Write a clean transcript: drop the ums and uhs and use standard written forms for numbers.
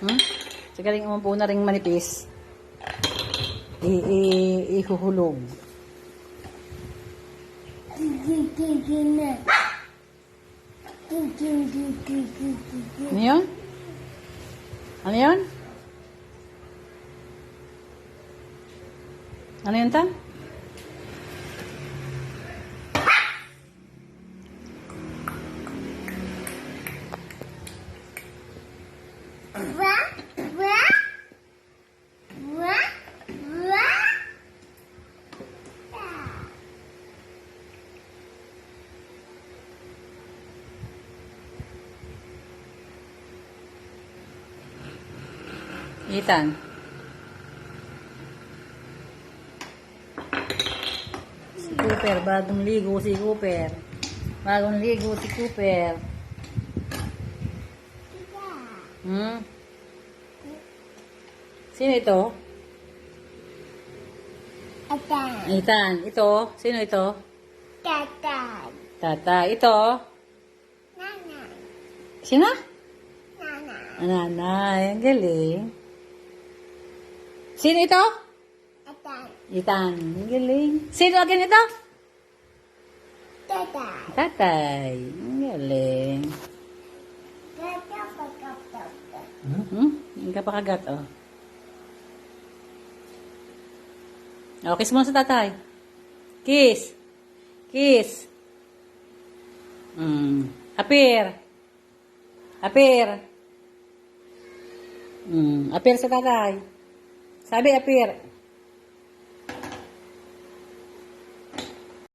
Hmm? Sagaling umupo na rin manipis. Ihuhulog. Ano yun? Ano yun? Ano yun, Tan? Ethan. Si Cooper, bagong ligo si Cooper. Bagong ligo si Cooper. Hmm? Sino ito? Ethan. Ito? Sino ito? Tata. Ito? Sino? Nanay. Ang galing. Sino ito? Ethan. Ang galing. Sino agad ito? Tatay. Ang galing. Ang kapakagat, oh. Oh, kiss mo sa tatay. Kiss. Kiss. Apir. Apir. Apir sa tatay. Sabi, apir.